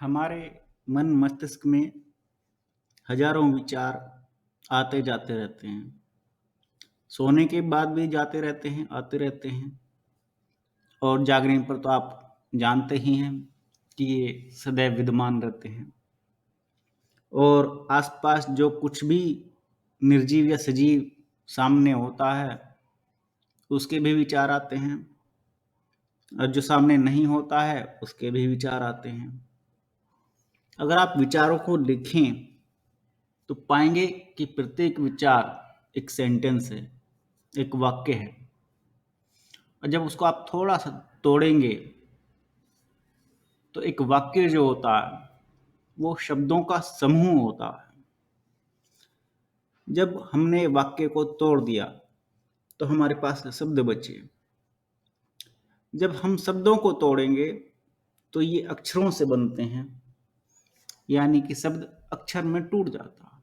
हमारे मन मस्तिष्क में हजारों विचार आते जाते रहते हैं। सोने के बाद भी जाते रहते हैं, आते रहते हैं। और जागने पर तो आप जानते ही हैं कि ये सदैव विद्यमान रहते हैं। और आसपास जो कुछ भी निर्जीव या सजीव सामने होता है, उसके भी विचार आते हैं। और जो सामने नहीं होता है, उसके भी विचार आते हैं। अगर आप विचारों को लिखें तो पाएंगे कि प्रत्येक विचार एक सेंटेंस है, एक वाक्य है। और जब उसको आप थोड़ा सा तोड़ेंगे तो एक वाक्य जो होता है वो शब्दों का समूह होता है। जब हमने वाक्य को तोड़ दिया तो हमारे पास शब्द बचे। जब हम शब्दों को तोड़ेंगे तो ये अक्षरों से बनते हैं, यानी कि शब्द अक्षर में टूट जाता है।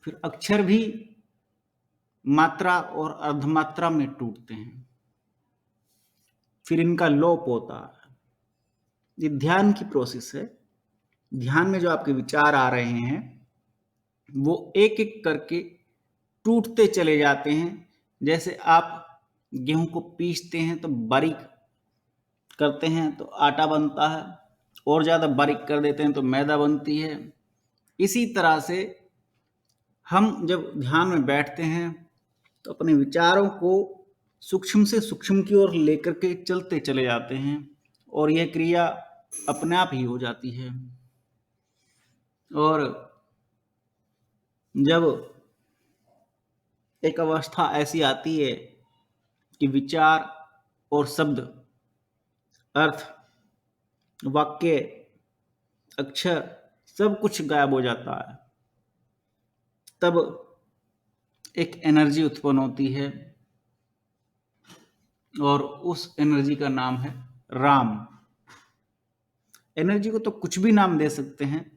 फिर अक्षर भी मात्रा और अर्धमात्रा में टूटते हैं। फिर इनका लोप होता है। ये ध्यान की प्रोसेस है। ध्यान में जो आपके विचार आ रहे हैं वो एक एक करके टूटते चले जाते हैं। जैसे आप गेहूं को पीसते हैं तो बारीक करते हैं तो आटा बनता है, और ज़्यादा बारीक कर देते हैं तो मैदा बनती है। इसी तरह से हम जब ध्यान में बैठते हैं तो अपने विचारों को सूक्ष्म से सूक्ष्म की ओर लेकर के चलते चले जाते हैं, और यह क्रिया अपने आप ही हो जाती है। और जब एक अवस्था ऐसी आती है कि विचार और शब्द, अर्थ, वाक्य, अक्षर सब कुछ गायब हो जाता है, तब एक एनर्जी उत्पन्न होती है, और उस एनर्जी का नाम है राम। एनर्जी को तो कुछ भी नाम दे सकते हैं,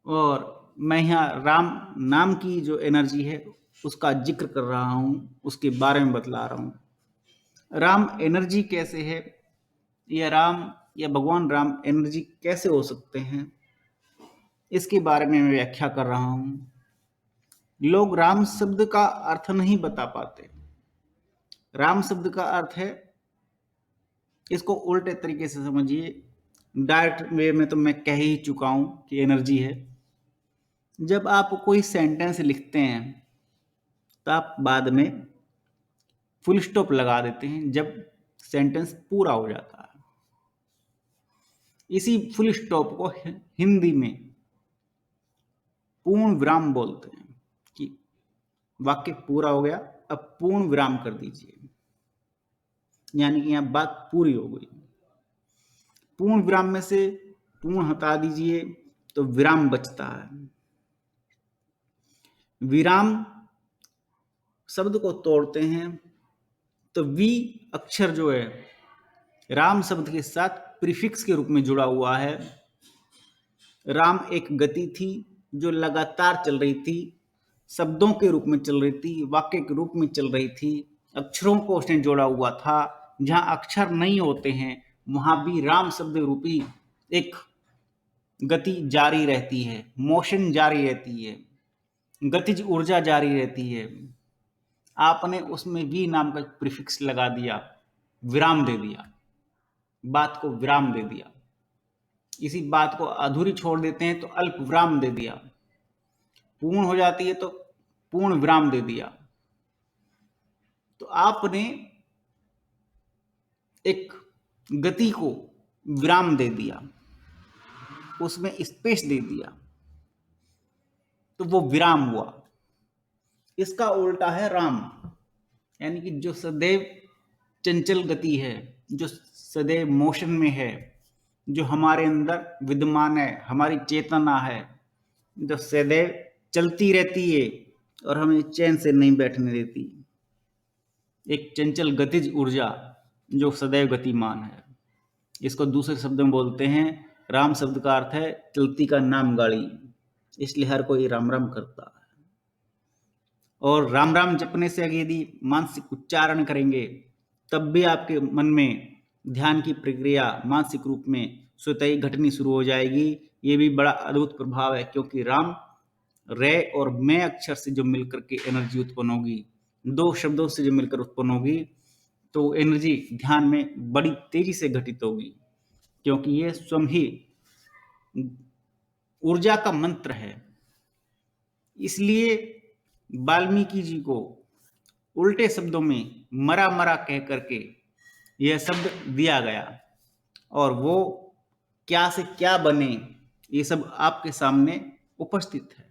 और मैं यहाँ राम नाम की जो एनर्जी है उसका जिक्र कर रहा हूँ, उसके बारे में बतला रहा हूँ। राम एनर्जी कैसे है, या राम या भगवान राम एनर्जी कैसे हो सकते हैं, इसके बारे में मैं व्याख्या कर रहा हूँ। लोग राम शब्द का अर्थ नहीं बता पाते। राम शब्द का अर्थ है, इसको उल्टे तरीके से समझिए। डायरेक्ट वे में तो मैं कह ही चुका हूं कि एनर्जी है। जब आप कोई सेंटेंस लिखते हैं तो आप बाद में फुल स्टॉप लगा देते हैं जब सेंटेंस पूरा हो जाता है। इसी फुल स्टॉप को हिंदी में पूर्ण विराम बोलते हैं, कि वाक्य पूरा हो गया, अब पूर्ण विराम कर दीजिए, यानी कि यहां बात पूरी हो गई। पूर्ण विराम में से पूर्ण हटा दीजिए तो विराम बचता है। विराम शब्द को तोड़ते हैं तो वी अक्षर जो है राम शब्द के साथ प्रीफिक्स के रूप में जुड़ा हुआ है। राम एक गति थी जो लगातार चल रही थी, शब्दों के रूप में चल रही थी, वाक्य के रूप में चल रही थी। अक्षरों को उसने जोड़ा हुआ था। जहां अक्षर नहीं होते हैं वहां भी राम शब्द रूपी एक गति जारी रहती है, मोशन जारी रहती है, गतिज ऊर्जा जारी रहती है। आपने उसमें वी नाम का प्रीफिक्स लगा दिया, विराम दे दिया, बात को विराम दे दिया। इसी बात को अधूरी छोड़ देते हैं तो अल्प विराम दे दिया। पूर्ण हो जाती है तो पूर्ण विराम दे दिया। तो आपने एक गति को विराम दे दिया, उसमें स्पेस दे दिया, तो वो विराम हुआ। इसका उल्टा है राम, यानी कि जो सदैव चंचल गति है, जो सदैव मोशन में है, जो हमारे अंदर विद्यमान है, हमारी चेतना है, जो सदैव चलती रहती है और हमें चैन से नहीं बैठने देती। एक चंचल गतिज ऊर्जा जो सदैव गतिमान है। इसको दूसरे शब्द में बोलते हैं, राम शब्द का अर्थ है चलती का नाम गाड़ी, इसलिए हर कोई राम राम करता है। और राम राम जपने से यदि मानसिक उच्चारण करेंगे तब भी आपके मन में ध्यान की प्रक्रिया मानसिक रूप में स्वतः ही घटनी शुरू हो जाएगी। ये भी बड़ा अद्भुत प्रभाव है, क्योंकि राम, रे और मैं अक्षर से जो मिलकर के एनर्जी उत्पन्न होगी, दो शब्दों से जो मिलकर उत्पन्न होगी, तो एनर्जी ध्यान में बड़ी तेजी से घटित होगी, क्योंकि ये स्वयं ही ऊर्जा का मंत्र है। इसलिए वाल्मीकि जी को उल्टे शब्दों में मरा मरा कह करके यह शब्द दिया गया, और वो क्या से क्या बने, ये सब आपके सामने उपस्थित है।